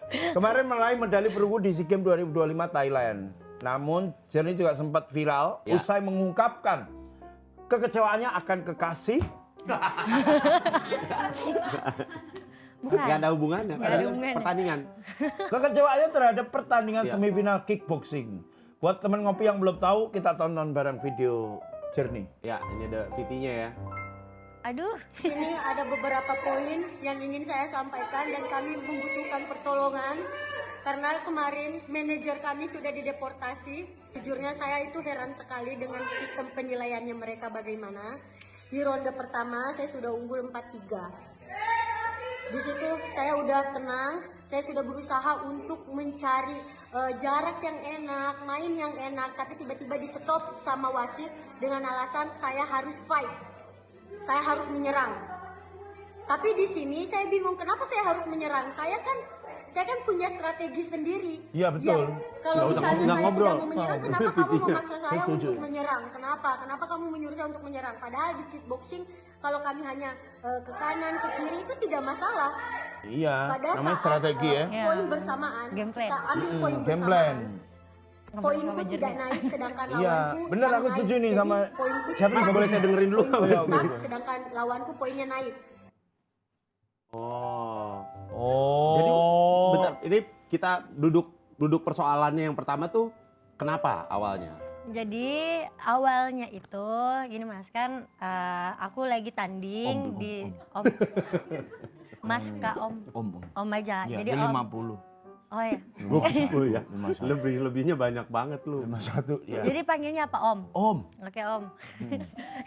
Kemarin meraih medali perunggu di SEA Games 2025 Thailand. Namun Jernih juga sempat viral usai mengungkapkan kekecewaannya akan kekasih. Bukan. Gak ada hubungannya, Nggak ada hubungannya. pertandingan. Kekecewaannya terhadap pertandingan semifinal kickboxing. Buat teman ngopi yang belum tahu, kita tonton bareng video Jernih. Ya, ini ada VT-nya ya. Aduh. Ini ada beberapa poin yang ingin saya sampaikan dan kami membutuhkan pertolongan karena kemarin manajer kami sudah dideportasi. Sejujurnya saya itu heran sekali dengan sistem penilaiannya mereka bagaimana. Di ronde pertama saya sudah unggul 4-3. Di situ saya udah tenang, saya sudah berusaha untuk mencari jarak yang enak, main yang enak, tapi tiba-tiba di stop sama wasit dengan alasan saya harus fight. Saya harus menyerang. Tapi di sini saya bingung kenapa saya harus menyerang. Saya kan punya strategi sendiri. Iya, betul. Kalau Nggak usah misalnya saya ngobrol. tidak mau menyerang, kenapa kamu memaksa saya Setuju. untuk menyerang? Kenapa? Kenapa kamu menyuruh saya untuk menyerang? Padahal di kickboxing kalau kami hanya ke kanan, ke kiri itu tidak masalah. Iya, Pada namanya saat, strategi ya. poin bersamaan, Game plan. kita ambil poin Game bersamaan. plan. Poinku Sama tidak Jernih. naik sedangkan Iya, lawanku bener yang aku setuju naik. nih Jadi, sama poinku siapa Mas, boleh saya dengerin dulu nggak, Mas? sedangkan lawanku poinnya naik. Oh. Oh. Jadi bentar, ini kita duduk persoalannya yang pertama tuh kenapa awalnya? Jadi awalnya itu gini Mas, kan aku lagi tanding di Om. Mas Kak Om. Om aja. Iya, Jadi dia Om. 50. Oh ya. Ya. Lebihnya banyak banget lu. 51, ya. Jadi panggilnya apa Om? Om. Oke Om.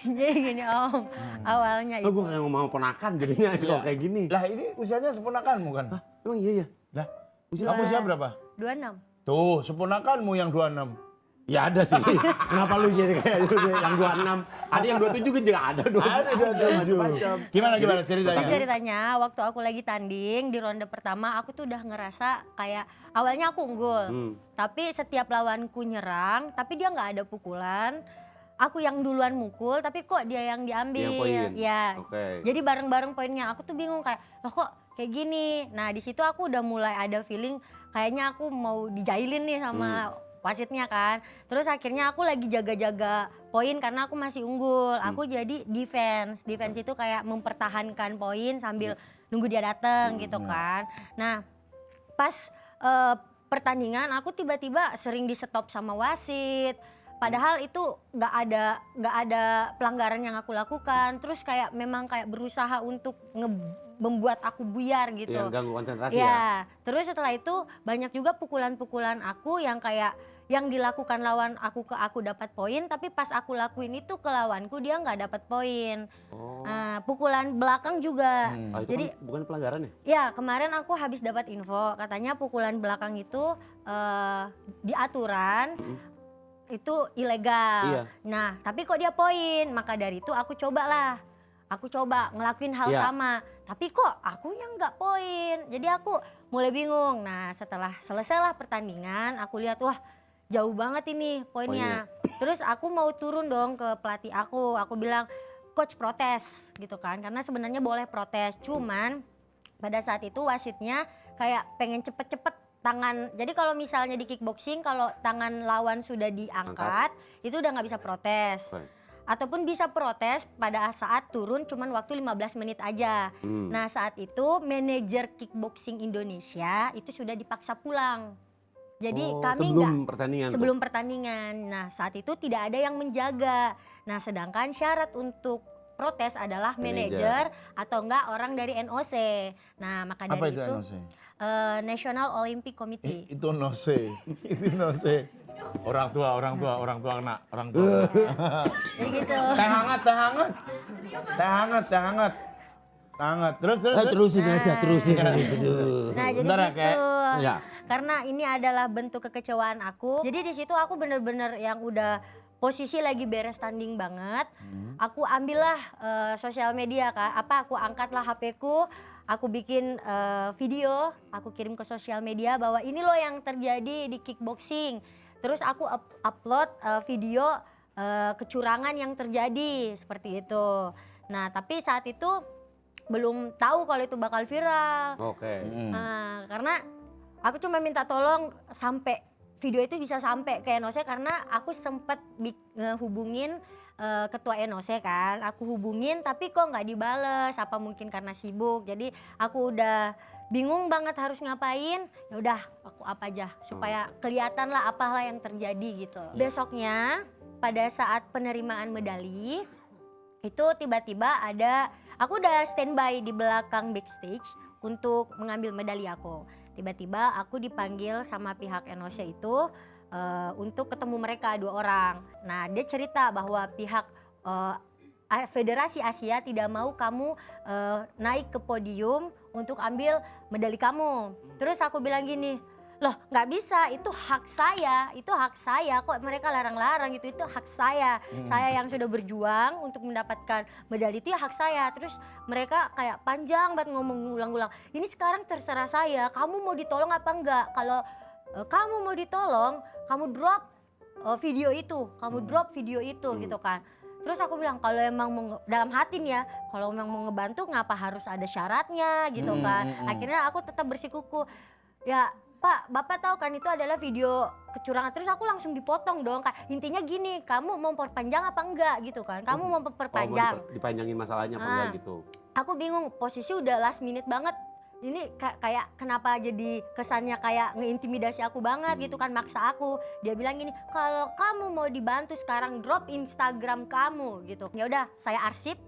Jadi gini Om. Awalnya Oh, itu. gue kayak ngomong ponakan jadinya kalau kayak gini. Lah ini usianya seponakanmu kan? Emang iya ya? Lah, kamu usia berapa? 26. Tuh, seponakanmu yang 26. Ya ada sih. Kenapa lu jadi kayak yang 26? Ada yang 27 juga ada dong. Ada 27. Gimana Jadi ceritanya? ceritanya waktu aku lagi tanding di ronde pertama aku tuh udah ngerasa kayak awalnya aku unggul. Tapi setiap lawanku nyerang tapi dia nggak ada pukulan. Aku yang duluan mukul tapi kok dia yang diambil. Yang poin. Ya. Oke. Jadi bareng-bareng poinnya. Aku tuh bingung kayak loh kok kayak gini. Nah, di situ aku udah mulai ada feeling kayaknya aku mau dijailin nih sama wasitnya kan. Terus akhirnya aku lagi jaga-jaga poin karena aku masih unggul. Aku jadi defense. Defense itu kayak mempertahankan poin sambil nunggu dia datang gitu kan. Nah, pas pertandingan aku tiba-tiba sering di stop sama wasit. Padahal itu nggak ada pelanggaran yang aku lakukan. Terus kayak memang kayak berusaha untuk membuat aku buyar gitu. Yang ganggu konsentrasi Ya, ya. terus setelah itu banyak juga pukulan-pukulan aku yang kayak yang dilakukan lawan aku ke aku dapat poin, tapi pas aku lakuin itu ke lawanku dia nggak dapat poin. Nah, pukulan belakang juga. Ah, itu Jadi kan bukan pelanggaran ya? ya kemarin aku habis dapat info katanya pukulan belakang itu di aturan itu ilegal. Iya. Nah, tapi kok dia poin, maka dari itu aku coba ngelakuin hal Iya. sama. Tapi kok aku yang nggak poin. Jadi aku mulai bingung. Nah, setelah selesailah pertandingan, aku lihat wah jauh banget ini poinnya. Terus aku mau turun dong ke pelatih aku. Aku bilang, "Coach protes." gitu kan. Karena sebenarnya boleh protes. Cuman pada saat itu wasitnya kayak pengen cepet-cepet tangan. Jadi kalau misalnya di kickboxing kalau tangan lawan sudah diangkat, itu udah nggak bisa protes. Baik. Ataupun bisa protes pada saat turun cuman waktu 15 menit aja. Nah, saat itu manajer kickboxing Indonesia itu sudah dipaksa pulang. Jadi Oh, kami sebelum nggak pertandingan tuh? sebelum pertandingan. Nah, saat itu tidak ada yang menjaga. Nah, sedangkan syarat untuk protes adalah manajer atau enggak orang dari NOC. Nah, maka Apa dari itu itu NOC? National Olympic Committee. Itu nose. Itu nose. Orang tua kena, orang tua. Jadi gitu. Teh hangat. Terus. Terusin aja, terusin. Nah, jadi Bentar ya, gitu. Kek. Ya. Karena ini adalah bentuk kekecewaan aku. Jadi di situ aku bener-bener yang udah posisi lagi beres tanding banget. Aku ambillah sosial media Kak. Aku angkatlah HP-ku, aku bikin video, aku kirim ke sosial media bahwa ini loh yang terjadi di kickboxing. Terus aku upload video kecurangan yang terjadi seperti itu. Nah, tapi saat itu belum tahu kalau itu bakal viral. Oke. Karena Aku cuma minta tolong sampai video itu bisa sampai ke NOC karena aku sempet hubungin ketua NOC kan. Aku hubungin tapi kok nggak dibales, apa mungkin karena sibuk. Jadi aku udah bingung banget harus ngapain. Ya udah aku apa aja supaya kelihatan lah apalah yang terjadi gitu. Besoknya pada saat penerimaan medali itu tiba-tiba aku udah standby di belakang backstage untuk mengambil medali aku. Tiba-tiba aku dipanggil sama pihak NOC itu untuk ketemu mereka 2 orang. Nah dia cerita bahwa pihak Federasi Asia tidak mau kamu naik ke podium untuk ambil medali kamu. Terus aku bilang gini, loh nggak bisa, itu hak saya, kok mereka larang-larang gitu, itu hak saya. Saya yang sudah berjuang untuk mendapatkan medali itu ya hak saya. Terus mereka kayak panjang banget ngomong ulang-ulang, ini sekarang terserah saya, kamu mau ditolong apa enggak. Kalau kamu mau ditolong, kamu drop video itu, gitu kan. Terus aku bilang kalau emang dalam hati nih ya, kalau emang mau ngebantu ngapa harus ada syaratnya gitu kan. Akhirnya aku tetap bersikukuh, ya Pak, Bapak tahu kan itu adalah video kecurangan. Terus aku langsung dipotong dong. Intinya gini, kamu mau perpanjang apa enggak gitu kan. Kamu mau perpanjang. Dipanjangin masalahnya apa enggak gitu. Aku bingung, posisi udah last minute banget. Ini kayak kenapa jadi kesannya kayak ngeintimidasi aku banget gitu kan, maksa aku. Dia bilang gini, kalau kamu mau dibantu sekarang drop Instagram kamu gitu. Ya udah, saya arsip.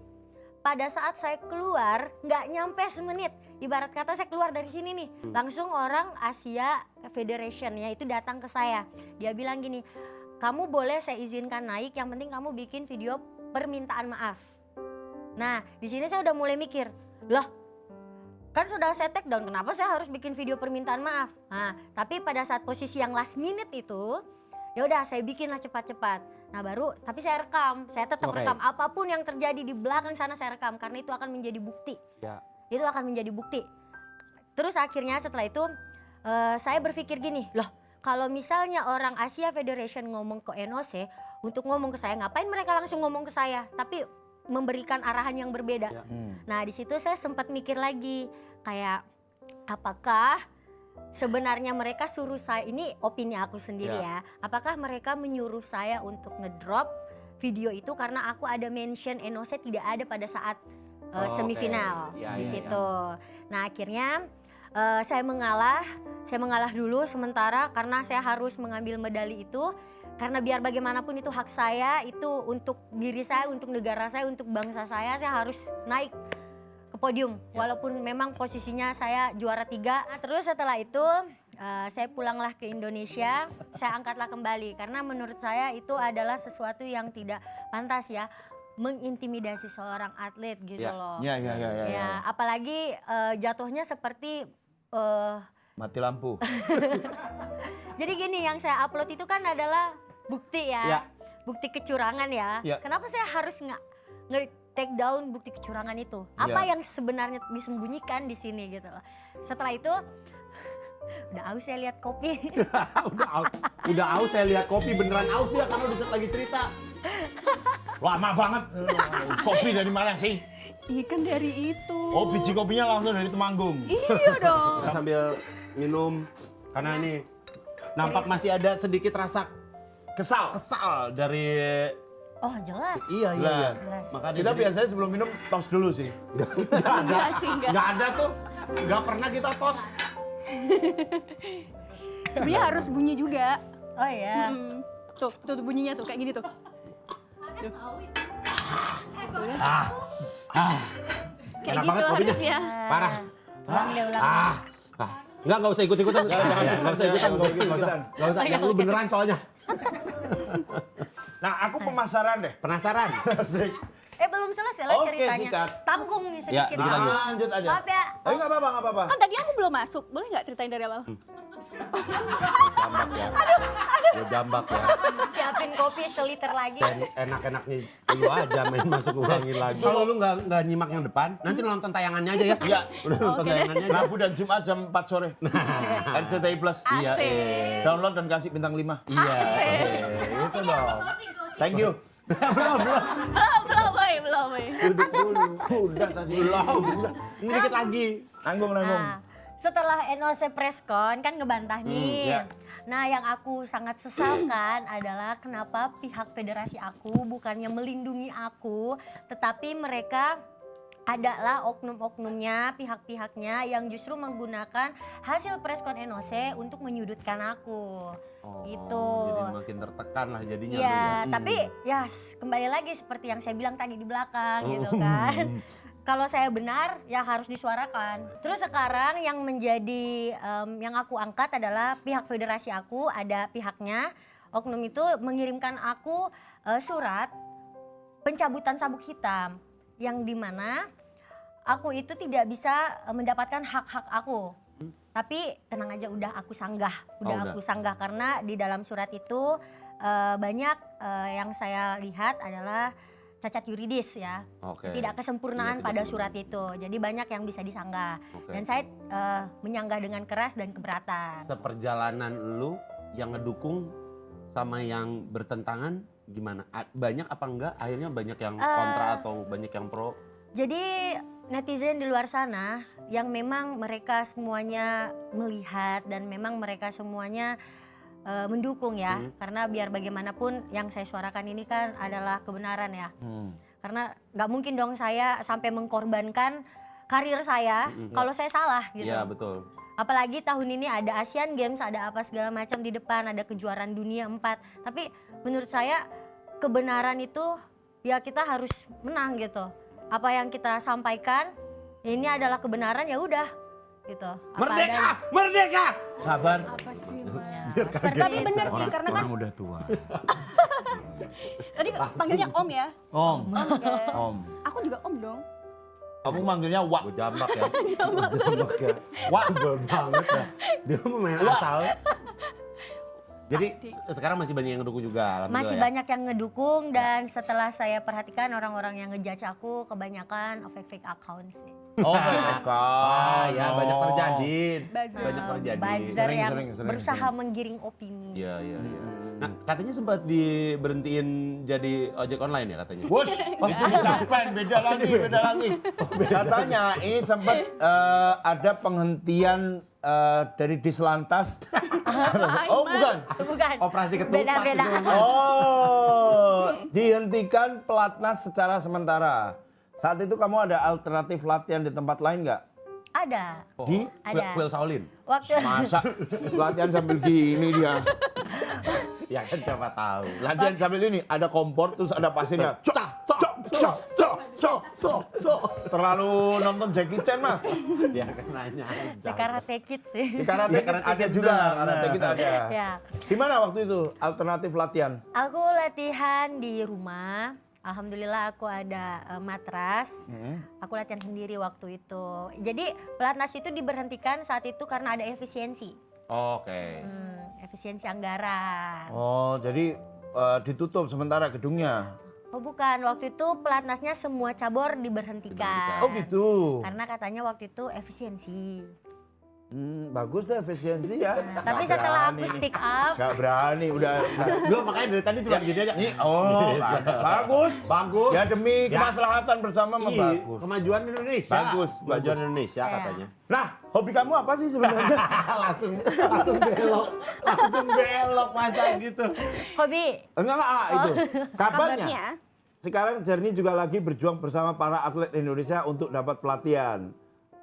Pada saat saya keluar, nggak nyampe semenit. Ibarat kata saya keluar dari sini nih, langsung orang Asia Federation-nya itu datang ke saya. Dia bilang gini, kamu boleh saya izinkan naik, yang penting kamu bikin video permintaan maaf. Nah, di sini saya udah mulai mikir, loh, kan sudah saya take down, kenapa saya harus bikin video permintaan maaf? Nah, tapi pada saat posisi yang last minute itu, ya udah saya bikinlah cepat-cepat. Nah baru, tapi saya rekam, saya tetap rekam apapun yang terjadi di belakang sana saya rekam karena itu akan menjadi bukti. Ya. Itu akan menjadi bukti. Terus akhirnya setelah itu saya berpikir gini, loh kalau misalnya orang Asia Federation ngomong ke NOC untuk ngomong ke saya, ngapain mereka langsung ngomong ke saya? Tapi memberikan arahan yang berbeda. Ya. Nah di situ saya sempat mikir lagi, kayak apakah sebenarnya mereka suruh saya, ini opini aku sendiri ya, apakah mereka menyuruh saya untuk ngedrop video itu karena aku ada mention NOC tidak ada pada saat semifinal di situ. Nah akhirnya saya mengalah dulu sementara karena saya harus mengambil medali itu. Karena biar bagaimanapun itu hak saya, itu untuk diri saya, untuk negara saya, untuk bangsa saya harus naik ke podium. Walaupun memang posisinya saya juara 3. Nah, terus setelah itu saya pulanglah ke Indonesia, saya angkatlah kembali. Karena menurut saya itu adalah sesuatu yang tidak pantas ya, mengintimidasi seorang atlet gitu loh. Ya, apalagi jatuhnya seperti mati lampu. Jadi gini, yang saya upload itu kan adalah bukti ya. Bukti kecurangan ya. Kenapa saya harus nge-take down bukti kecurangan itu? Apa yang sebenarnya disembunyikan di sini gitu loh. Setelah itu udah aus saya lihat kopi. udah aus saya lihat kopi, beneran aus dia karena udah lagi cerita. Lama banget. Kopi dari mana sih? Ikan dari itu. Oh, biji kopinya langsung dari Temanggung. Iya dong. Kita sambil minum karena ini nampak masih ada sedikit rasa kesal dari. Oh jelas. Iya. Jelas. Makanya Kita biasanya sebelum minum tos dulu sih. Nggak ada tuh, nggak pernah kita tos. Sebenarnya harus bunyi juga. Oh iya. Tuh bunyinya tuh kayak gini tuh. Kayak Enak gitu banget kopinya. harusnya. Parah. Ulang deh, ulang. Nggak usah ikut-ikutan. Nggak usah ikutan. Nggak usah. Yang lu beneran soalnya. Nah, aku penasaran deh. Penasaran? Asik. Belum selesai lah Oke, ceritanya. sikat. Tanggung nih Ya, sedikit. dikit lagi. Lanjut aja. Maaf ya. Nggak apa-apa. Kan tadi aku belum masuk, boleh nggak ceritain dari awal? Jambak ya. Lu jambak ya. Siapin kopi seliter lagi. Enak-enaknya lu aja main masuk ulangin lagi. Kalau lu nggak nyimak yang depan, nanti lu nonton tayangannya aja ya. Iya. Udah nonton tayangannya aja. Rabu dan Jumat jam 4 sore. RCTI Plus. Iya. Download dan kasih bintang 5. Iya. Itu dong. Thank you. Belum, boy. Duduk dulu. Udah tadi. Belum. Ini dikit lagi. Nanggung. Nah, setelah NOC Preskon kan ngebantah nih. ya. Nah yang aku sangat sesalkan adalah kenapa pihak federasi aku bukannya melindungi aku, tetapi mereka adalah oknum-oknumnya, pihak-pihaknya yang justru menggunakan hasil Preskon NOC untuk menyudutkan aku. Gitu. Jadi makin tertekan lah jadinya. lu Iya, ya. tapi ya kembali lagi seperti yang saya bilang tadi di belakang gitu kan. Kalau saya benar ya harus disuarakan. Terus sekarang yang menjadi yang aku angkat adalah pihak federasi aku, ada pihaknya oknum itu mengirimkan aku surat pencabutan sabuk hitam yang dimana aku itu tidak bisa mendapatkan hak-hak aku. Tapi tenang aja udah aku sanggah, udah. aku sanggah karena di dalam surat itu banyak yang saya lihat adalah cacat yuridis ya. Oke. Tidak kesempurnaan Tidak pada kesempurnaan. surat itu. Jadi banyak yang bisa disanggah. Oke. Dan saya menyanggah dengan keras dan keberatan. Seperjalanan lu yang ngedukung sama yang bertentangan gimana? Banyak apa enggak? Akhirnya banyak yang kontra atau banyak yang pro? Jadi netizen di luar sana yang memang mereka semuanya melihat dan memang mereka semuanya mendukung ya. Karena biar bagaimanapun yang saya suarakan ini kan adalah kebenaran ya. Karena nggak mungkin dong saya sampai mengkorbankan karir saya kalau saya salah gitu. Iya betul. Apalagi tahun ini ada Asian Games, ada apa segala macam di depan, ada kejuaraan dunia 4. Tapi menurut saya kebenaran itu ya kita harus menang gitu. Apa yang kita sampaikan ini adalah kebenaran ya udah gitu. Apa Merdeka! adanya. Merdeka! Sabar. Tapi bener sih karena kan Orang udah tua. tadi panggilnya Om ya. Om. Oke. Om. Aku juga Om dong. Kamu manggilnya Wak. Gue jambak ya. Jambak ya. Wah, sebel banget ya. Dia mau main asal. Jadi sekarang masih banyak yang ngedukung juga. alhamdulillah Masih ya. banyak yang ngedukung dan setelah saya perhatikan orang-orang yang ngejudge aku kebanyakan fake account sih. Oh, fake Ah account. ya banyak Oh. terjadi. Buzzer. Banyak terjadi. Buzzer Sering, yang sering, berusaha menggiring opini. Iya, iya, iya. Nah, katanya sempat diberhentiin jadi ojek online ya katanya. Wush, itu suspend, beda lagi, beda lagi. Katanya ini sempat ada penghentian dari Dislantas. Oh, bukan. Bukan. Operasi ketupat. Beda-beda. itu, Mas. Oh, dihentikan pelatnas secara sementara. Saat itu kamu ada alternatif latihan di tempat lain nggak? Ada. Oh, Di? Ada. Kuil Shaolin. Waktu Masa latihan sambil gini dia. Ya kan siapa tahu. Latihan sambil ini, ada kompor terus ada pasirnya. Cok, cok, cok, cok, cok, cok, cok. Terlalu nonton Jackie Chan, Mas. Dia kan nanya aja. di Karate Kid sih. Di karate Ya, karate ada kid juga, benar, karate benar. kita ada. Ya. Di mana waktu itu alternatif latihan? Aku latihan di rumah. Alhamdulillah aku ada matras. Aku latihan sendiri waktu itu. Jadi pelatnas itu diberhentikan saat itu karena ada efisiensi. Oke. Efisiensi anggaran. Oh, jadi ditutup sementara gedungnya. Oh bukan, waktu itu pelatnasnya semua cabur diberhentikan. Oh gitu. Karena katanya waktu itu efisiensi. Bagus deh efisiensi ya. Tapi setelah aku speak up, Gak berani, udah. Gue makanya dari tadi cuma gini aja. Oh, bagus. Bagus. Ya demi Ya. kemaslahatan bersama mah Ih, bagus. kemajuan Indonesia. Bagus, Kemajuan bagus. Indonesia Ya. katanya. Nah, hobi kamu apa sih sebenarnya? langsung belok masa gitu. hobi. Enggak, itu. Kabarnya. Kabarnya Sekarang Jernie juga lagi berjuang bersama para atlet Indonesia untuk dapat pelatihan.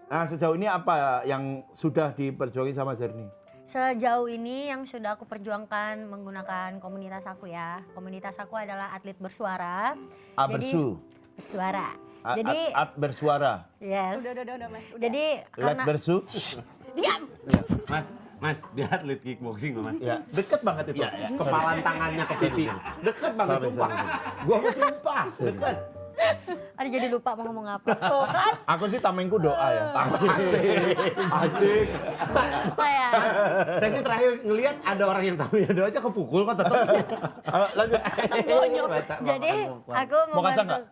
Nah, sejauh ini apa yang sudah diperjuangi sama Jernie? Sejauh ini yang sudah aku perjuangkan menggunakan komunitas aku ya. Komunitas aku adalah atlet bersuara. Abersu. Bersuara. Jadi At bersuara. yes. udah Mas. Udah. Jadi Let karena bersu. Diam. Mas, dia atlet kickboxing loh, Mas. Ya. Deket banget itu. Ya, ya. Kepalan tangannya ke pipi. Deket banget, Sorry, sumpah. sorry. Gua mau sumpah, deket. aduh jadi lupa mau ngomong apa. Tuh kan. Aku sih tamengku doa ya. Asik. Asik. Apa ya? Saya sih terakhir ngelihat ada orang yang tamunya doa aja kepukul kok tetap. Ayo, lanjut. Jadi aku Mau kacang membantu